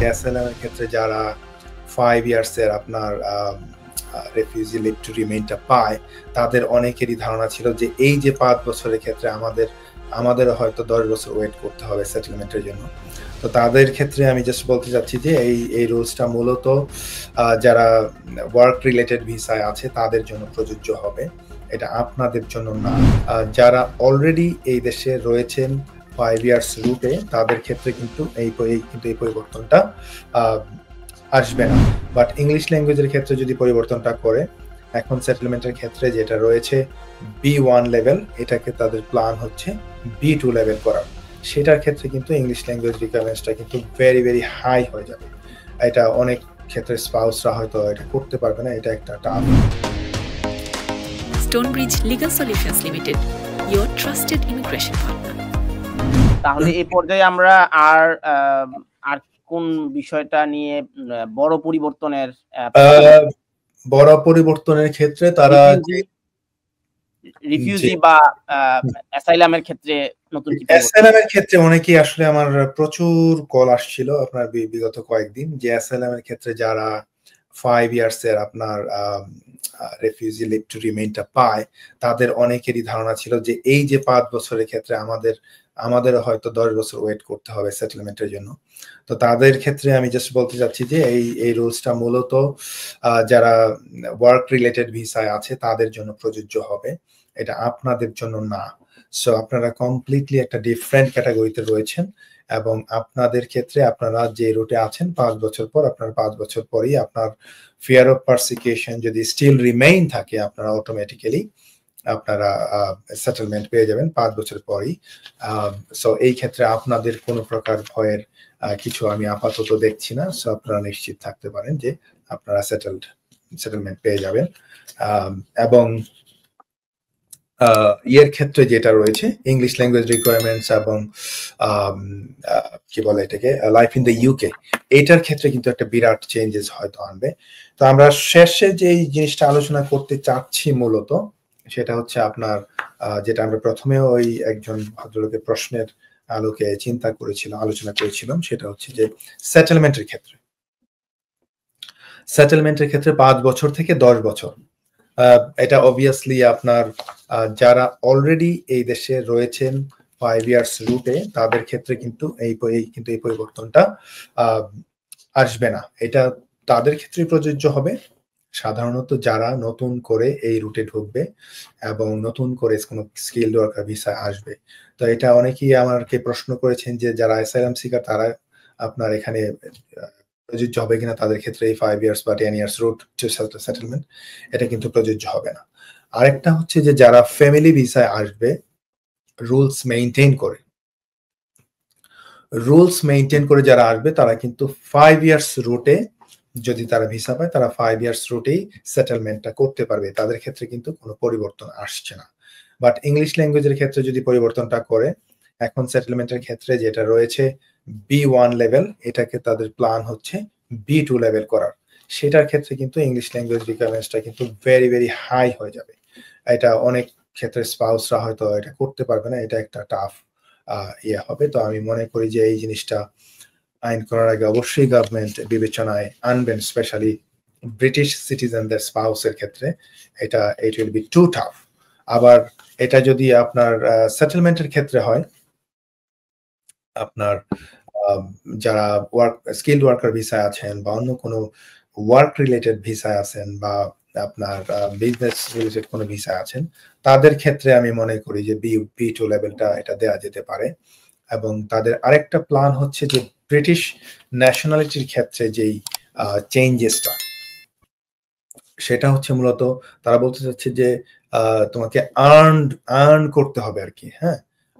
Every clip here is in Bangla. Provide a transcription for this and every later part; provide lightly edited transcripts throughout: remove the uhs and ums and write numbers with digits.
যে অ্যাসাইলাম এর ক্ষেত্রে যারা 5 ইয়ার্সের আপনার রেফিউজি লিভ টু রিমেইনটা পায়, তাদের অনেকেরই ধারণা ছিল যে এই যে 5 বছরের ক্ষেত্রে আমাদের হয়তো 10 বছর ওয়েট করতে হবে সেটেলমেন্টের জন্য। তো তাদের ক্ষেত্রে আমি জাস্ট বলতে চাচ্ছি যে এই রুলসটা মূলত যারা ওয়ার্ক রিলেটেড ভিসায় আছে তাদের জন্য প্রযোজ্য হবে, এটা আপনাদের জন্য না। যারা অলরেডি এই দেশে রয়েছেন 5 ইয়ার্স রুটে, তাদের ক্ষেত্রে কিন্তু এই পরিবর্তনটা আসবে না। বাট ইংলিশ ল্যাঙ্গুয়েজের ক্ষেত্রে যদি পরিবর্তনটা করে, এখন সেটেলমেন্টের ক্ষেত্রে যেটা রয়েছে B1 লেভেল, এটাকে তাদের প্ল্যান হচ্ছে B2 লেভেল করার। সেটার ক্ষেত্রে কিন্তু ইংলিশ ল্যাঙ্গুয়েজ রিকোয়ারমেন্টসটা কিন্তু ভেরি ভেরি হাই হয়ে যাবে। এটা অনেক ক্ষেত্রে স্পাউসরা হয়তো এটা করতে পারবে না, এটা একটা tough. Stonebridge Legal Solutions Limited, your trusted immigration partner. তাহলে এই পর্যায়ে আমরা আর কোন বিষয়টা নিয়ে বড় পরিবর্তনের ক্ষেত্রে তারা রিফিউজি বা অ্যাসাইলামের ক্ষেত্রে নতুন কি অ্যাসাইলামের ক্ষেত্রে অনেকেই আসলে আমার প্রচুর কল আসছিল আপনার বিগত কয়েকদিন, যে অ্যাসাইলামের ক্ষেত্রে যারা 5 ইয়ার্সের আপনার রেফিউজি লিভ টু রিমেইনটা পায়, তাদের অনেকেরই ধারণা ছিল যে এই যে 5 বছরের ক্ষেত্রে আমাদের হয়তো 10 বছর ওয়েট করতে হবে সেটেলমেন্টের জন্য। তো তাদের ক্ষেত্রে আমি জাস্ট বলতে চাচ্ছি যে এই রুলসটা মূলত যারা ওয়ার্ক রিলেটেড ভিসায় আছে তাদের জন্য প্রযোজ্য হবে, এটা আপনাদের জন্য না। সো আপনারা কমপ্লিটলি একটা ডিফারেন্ট ক্যাটাগরিতে রয়েছেন, এবং আপনাদের ক্ষেত্রে আপনারা যে রুটে আছেন 5 বছর পর, আপনার 5 বছর পরই আপনার ফিয়ার অফ পারসিকিউশন যদি স্টিল রিমেইন থাকে, আপনারা অটোমেটিক্যালি আপনারা সেটেলমেন্ট পেয়ে যাবেন 5 বছর পরই। সো এই ক্ষেত্রে আপনাদের কোনো প্রকার ভয়ের কিছু আমি আপাতত দেখছি না। সো আপনারা নিশ্চিত থাকতে পারেন যে আপনারা সেটেলমেন্ট পেয়ে যাবেন। এবং এর ক্ষেত্রে যেটা রয়েছে ইংলিশ ল্যাঙ্গুয়েজ রিকোয়ারমেন্টস এবং কি বলে এটাকে লাইফ ইন দ্য ইউকে, এটার ক্ষেত্রে কিন্তু একটা বিরাট চেঞ্জেস হয়তো আনবে। তো আমরা শেষে যে জিনিসটা আলোচনা করতে চাচ্ছি মূলত, সেটা হচ্ছে আপনার যেটা আমরা প্রথমে ওই একজন ভদ্রলোকের প্রশ্নের আলোকে আলোচনা করেছিলাম, সেটা হচ্ছে যে সেটেলমেন্টের ক্ষেত্রে 5 বছর থেকে 10 বছর। এটা অবভিয়াসলি আপনার যারা অলরেডি এই দেশে রয়েছেন 5 ইয়ার্স রুটে, তাদের ক্ষেত্রে কিন্তু এই পরিবর্তনটা আসবে না। এটা তাদের ক্ষেত্রে প্রযোজ্য হবে সাধারণত যারা নতুন করে এই রুটে ঢুকবে এবং নতুন করে কোনো স্কিলড ওয়ার্কার ভিসা আসবে। তো এটা অনেকেই আমাকে প্রশ্ন করেছেন যে যারা অ্যাসাইলাম সিকার, তারা আপনার এখানে প্রযোজ্য হবে কিনা তাদের ক্ষেত্রে এই 5 ইয়ার্স বা 10 ইয়ার্স রুট টু সেটেলমেন্ট, এটা কিন্তু প্রযোজ্য হবে না। আরেকটা হচ্ছে যে যারা ফ্যামিলি ভিসায় আসবে রুলস মেইনটেইন করে যারা আসবে, তারা কিন্তু 5 ইয়ার্স রুটে যদি তারা ভিসা পায়, তারা 5 ইয়ার্স রুটেই সেটেলমেন্টটা করতে পারবে, তাদের ক্ষেত্রে কিন্তু কোনো পরিবর্তন আসছে না। বাট ইংলিশ ল্যাঙ্গুয়েজের ক্ষেত্রে যদি পরিবর্তনটা করে, এখন সেটেলমেন্টের ক্ষেত্রে যেটা রয়েছে B1 লেভেল, এটাকে তাদের প্ল্যান হচ্ছে B2 লেভেল করার। সেটার ক্ষেত্রে কিন্তু ইংলিশ ল্যাঙ্গুয়েজ রিকোয়ারমেন্টসটা কিন্তু ভেরি ভেরি হাই হয়ে যাবে। এটা অনেক ক্ষেত্রে স্পাউসরা হয়তো এটা করতে পারবে না, এটা একটা টাফ হবে। তো আমি মনে করি যে এই জিনিসটা আইন করার আগে অবশ্যই গভর্নমেন্ট বিবেচনায় আনবেন, স্পেশালি ব্রিটিশ সিটিজেনদের স্পাউসের ক্ষেত্রে it will be too tough. আবার এটা যদি আপনার সেটেলমেন্টের ক্ষেত্রে হয়, আপনার যারা স্কিলড ওয়ার্কার ভিসায় আছেন বা অন্য কোনো ওয়ার্ক রিলেটেড ভিসায় আছেন বা আপনার বিজনেস রিলেটেড কোনো ভিসায় আছেন, তাদের ক্ষেত্রে আমি মনে করি যে B2 লেভেলটা এটা দেওয়া যেতে পারে। এবং তাদের আরেকটা প্ল্যান হচ্ছে যে ব্রিটিশ ন্যাশনালিটির ক্ষেত্রে যেই চেঞ্জেসটা, সেটা হচ্ছে মূলত তারা বলতে চাচ্ছে যে তোমাকে আর্ন করতে হবে আর কি, হ্যাঁ,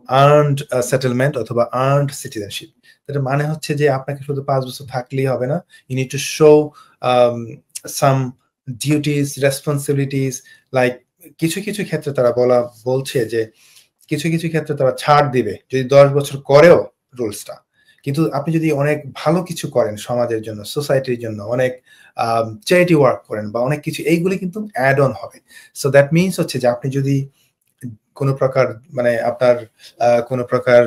আর্নড সেটেলমেন্ট অথবা আর্নড সিটিজেনশিপ। এটা মানে হচ্ছে যে আপনাকে শুধু 5 বছর থাকলেই হবে না, you need to show some duties, responsibilities. Like কিছু ক্ষেত্রে তারা বলছে যে কিছু ক্ষেত্রে তারা ছাড় দিবে যদি 10 বছর করেও রুলসটা, কিন্তু আপনি যদি অনেক ভালো কিছু করেন সমাজের জন্য, সোসাইটির জন্য, অনেক চ্যারিটি ওয়ার্ক করেন বা অনেক কিছু, এইগুলি কিন্তু অ্যাড অন হবে। সো দ্যাট মিনস হচ্ছে যে আপনি যদি কোনো প্রকার মানে আপনার কোনো প্রকার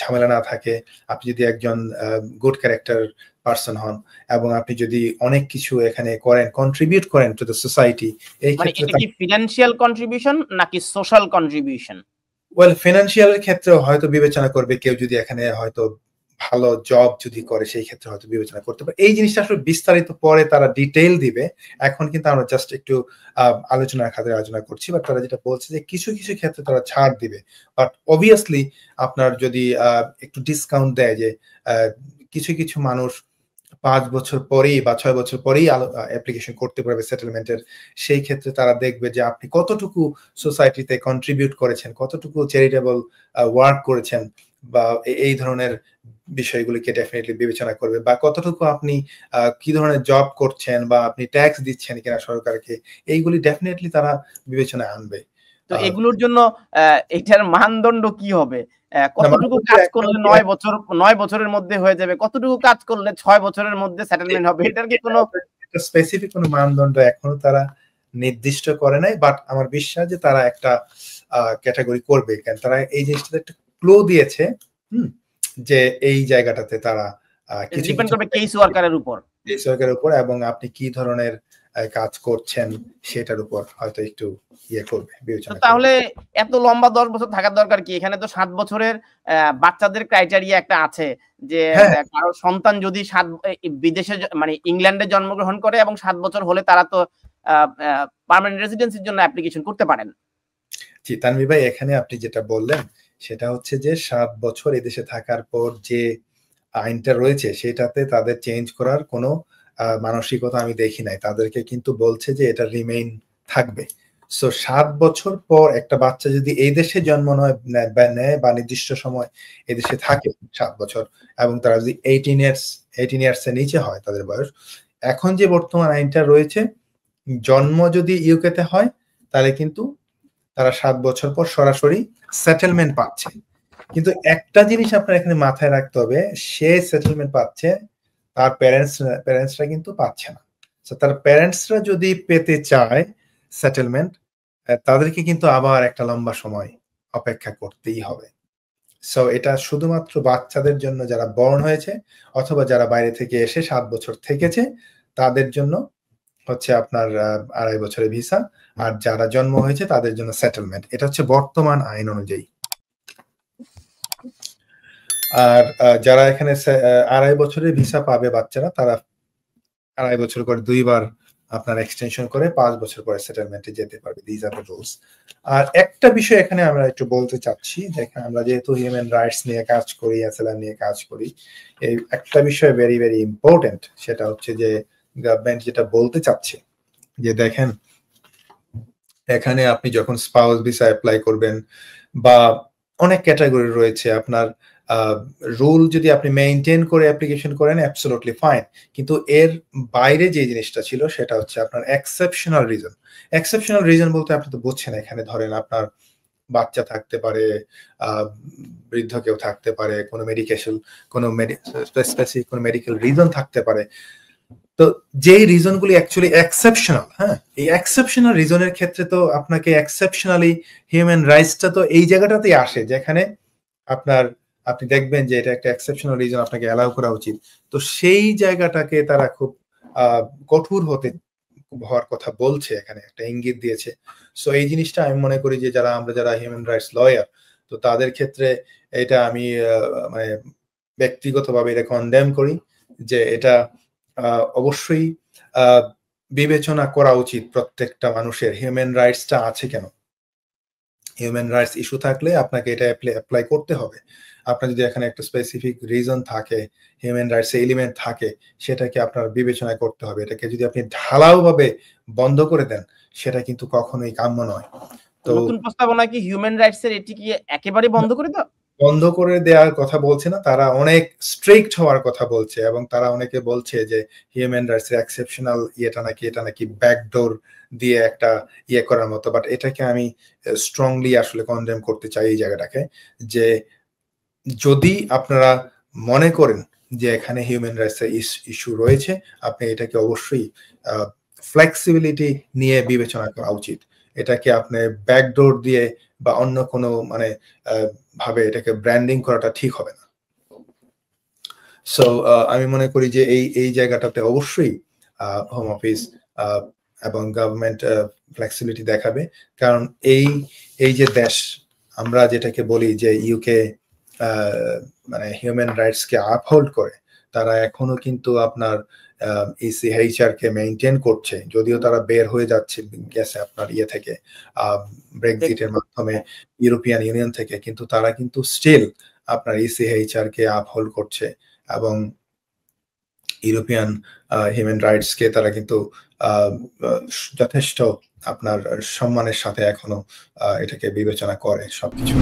ঝামেলা না থাকে, আপনি যদি একজন গুড ক্যারেক্টার পারসন হন এবং আপনি যদি অনেক কিছু এখানে করেন, কন্ট্রিবিউট করেন টু দ্য সোসাইটি, এই মানে ক্ষেত্রে এটা কি ফিনান্সিয়াল কন্ট্রিবিউশন নাকি সোশ্যাল কন্ট্রিবিউশন? ওয়েল ফিনান্সিয়ালের ক্ষেত্রেও হয়তো বিবেচনা করবে কেউ যদি এখানে হয়তো ভালো জব যদি করে, সেই ক্ষেত্রে হয়তো বিবেচনা করতে পারে। এই জিনিসটা আসলে বিস্তারিত পরে তারা ডিটেইল দিবে, এখন কিন্তু আমরা জাস্ট একটু আলোচনার খাতিরে আলোচনা করছি। বাট তারা যেটা বলছে যে কিছু কিছু ক্ষেত্রে তারা ছাড় দিবে, বাট অবভিয়াসলি আপনার যদি একটু ডিসকাউন্ট দেয় যে কিছু কিছু মানুষ 5 বছর পরেই বা 6 বছর পরেই অ্যাপ্লিকেশন করতে পারবে সেটেলমেন্টের, সেই ক্ষেত্রে তারা দেখবে যে আপনি কতটুকু সোসাইটিতে কন্ট্রিবিউট করেছেন, কতটুকু চ্যারিটেবল ওয়ার্ক করেছেন, বা এই ধরনের বিষয়গুলিকে ডেফিনেটলি বিবেচনা করবে, বা কতটুকু আপনি কি ধরনের জব করছেন বা আপনি ট্যাক্স দিচ্ছেন কিনা সরকারকে, এইগুলি ডেফিনেটলি তারা বিবেচনায় আনবে। তো এগুলোর জন্য এটার মানদণ্ড কি হবে? কতটুকু কাজ করলে 9 বছরের মধ্যে হয়ে যাবে, কতটুকু কাজ করলে 6 বছরের মধ্যে সেটেলমেন্ট হবে, এটার কি কোনো স্পেসিফিক কোনো মানদণ্ড এখনো তারা নির্দিষ্ট করে নাই, বাট আমার বিশ্বাস যে তারা একটা ক্যাটাগরি করবে, কারণ তারা এই জিনিসটাতে একটা ক্লু দিয়েছে যে এই জায়গাটাতে তারা কিছু ডিপেন্ড করবে কেস ওয়ার্কারের উপর, এবং আপনি কি ধরনের কাজ করছেন সেটার উপর হয়তো একটু ইয়ে করবে, বিবেচনা। তাহলে এত লম্বা 10 বছর থাকার দরকার কি? এখানে তো 7 বছরের বাচ্চাদের ক্রাইটেরিয়া একটা আছে যে কারো সন্তান যদি বিদেশে মানে ইংল্যান্ডে জন্মগ্রহণ করে এবং 7 বছর হলে তারা তো পার্মানেন্ট রেসিডেন্সির জন্য অ্যাপ্লিকেশন করতে পারেন। জি তানভীর ভাই, এখানে আপনি যেটা বললেন সেটা হচ্ছে যে 7 বছর এদেশে থাকার পর যে আইনটা রয়েছে সেটাতে তাদের চেঞ্জ করার কোনো মানসিকতা আমি দেখি নাই। তাদেরকে কিন্তু বলছে যে এটা রিমেইন থাকবে। সো 7 বছর পর একটা বাচ্চা যদি এই দেশে জন্ম নেয় বা নির্দিষ্ট সময় এদেশে থাকে 7 বছর, এবং তারা যদি 18 ইয়ার্স এর নিচে হয় তাদের বয়স, এখন যে বর্তমান আইনটা রয়েছে, জন্ম যদি ইউকেতে হয় তাহলে কিন্তু তারা 7 বছর পর সরাসরি সেটেলমেন্ট পাচ্ছে। কিন্তু একটা জিনিস আপনার এখানে মাথায় রাখতে হবে, সে সেটেলমেন্ট পাচ্ছে, তার প্যারেন্টসরা কিন্তু পাচ্ছে না। তার প্যারেন্টসরা যদি পেতে চায় সেটেলমেন্ট, তাদেরকে কিন্তু আবার একটা লম্বা সময় অপেক্ষা করতেই হবে। সো এটা শুধুমাত্র বাচ্চাদের জন্য, যারা বর্ন হয়েছে অথবা যারা বাইরে থেকে এসে 7 বছর থেকেছে, তাদের জন্য হচ্ছে আপনার 2.5 বছরের ভিসা, আর যারা জন্ম হয়েছে তাদের জন্য সেটেলমেন্ট। এটা হচ্ছে বর্তমান আইন অনুযায়ী। আর যারা এখানে 2.5 বছরের ভিসা পাবে বাচ্চারা, তারা 2.5 বছর করে 2 বার আপনার এক্সটেনশন করে 5 বছর পরে সেটেলমেন্টে যেতে পারবে। This are the rules. আর একটা বিষয় এখানে আমরা একটু বলতে চাচ্ছি, দেখেন আমরা যেহেতু হিউম্যান রাইটস নিয়ে কাজ করি, অ্যাসাইলাম নিয়ে কাজ করি, এই একটা বিষয় ভেরি ভেরি ইম্পর্টেন্ট, সেটা হচ্ছে যে গভর্নমেন্ট যেটা বলতে চাচ্ছে যে দেখেন, এখানে আপনি যখন স্পাউস ভিসা অ্যাপ্লাই করবেন বা অনেক ক্যাটাগরি রয়েছে, আপনার রুল যদি আপনি মেইনটেইন করে অ্যাপ্লিকেশন করেন অ্যাবসলিউটলি ফাইন, কিন্তু এর বাইরে যে জিনিসটা ছিল সেটা হচ্ছে আপনার এক্সেপশনাল রিজন। এক্সেপশনাল রিজন বলতে আপনি তো বুঝছেন, এখানে ধরেন আপনার বাচ্চা থাকতে পারে, বৃদ্ধ কেউ থাকতে পারে, কোনো স্পেসিফিক কোনো মেডিকেল রিজন থাকতে পারে। তো যেই রিজনগুলি অ্যাকচুয়ালি এক্সেপশনাল, এই এক্সেপশনাল রিজনের ক্ষেত্রে তো আপনাকে এক্সেপশনালি হিউম্যান রাইটসটা তো এই জায়গাটাতেই আসে, যেখানে আপনি দেখবেন যে এটা একটা এক্সেপশনাল রিজন, আপনাকে অ্যালাউ করা উচিত। তো সেই জায়গাটাকে তারা খুব কঠোর হওয়ার কথা বলছে, এখানে একটা ইঙ্গিত দিয়েছে। সো এই জিনিসটা আমি মনে করি যে যারা হিউম্যান রাইটস লয়ার, তো তাদের ক্ষেত্রে এটা আমি মানে ব্যক্তিগতভাবে এটা কনডেম করি যে এটা অবশ্যই বিবেচনা করা উচিত প্রত্যেকটা মানুষের, হিউম্যান রাইটসটা আছে কেন। হিউম্যান রাইটস ইস্যু থাকলে আপনাকে এটা অ্যাপ্লাই করতে হবে। আপনার যদি এখানে একটা স্পেসিফিক রিজন থাকে, হিউম্যান রাইটস এলিমেন্ট থাকে, সেটাকে আপনার বিবেচনা করতে হবে। এটাকে যদি আপনি ঢালাওভাবে বন্ধ করে দেন, সেটা কিন্তু কখনোই কাম্য নয়। তো নতুন প্রস্তাবনা কি হিউম্যান রাইটস এর এটি কি একেবারে বন্ধ করে দাও? বন্ধ করে দেওয়ার কথা বলছে না, তারা অনেক স্ট্রিক্ট হওয়ার কথা বলছে, এবং তারা অনেকে বলছে যে হিউম্যান রাইটস এর এক্সেপশনাল এটা নাকি ব্যাকডোর দিয়ে একটা করার মতো। বাট এটাকে আমি স্ট্রংলি আসলে কনডেম করতে চাই এই জায়গাটাকে, যে যদি আপনারা মনে করেন যে এখানে হিউম্যান রাইটস এর ইস্যু রয়েছে, আপনি এটাকে অবশ্যই ফ্লেক্সিবিলিটি নিয়ে বিবেচনা করা উচিত। এটাকে আপনি ব্যাকডোর দিয়ে বা অন্য কোনো মানে ভাবে এটাকে ব্র্যান্ডিং করাটা ঠিক হবে না। সো আমি মনে করি যে এই জায়গাটাতে অবশ্যই হোম অফিস এবং গভর্নমেন্ট ফ্লেক্সিবিলিটি দেখাবে, কারণ এই যে দেশ আমরা যেটাকে বলি যে ইউকে মানে হিউম্যান রাইটস কে আপহোল্ড করে, তারা এখনো কিন্তু আপনার ECHR কে মেইনটেইন করছে, যদিও তারা বের হয়ে গেছে আপনার ইয়ে থেকে ব্রেক্সিটের মাধ্যমে ইউরোপিয়ান ইউনিয়ন থেকে, কিন্তু তারা কিন্তু স্টিল আপনার ECHR কে আপহোল্ড করছে এবং ইউরোপিয়ান হিউম্যান রাইটস কে তারা কিন্তু যথেষ্ট আপনার সম্মানের সাথে এখনো এটাকে বিবেচনা করে সবকিছু।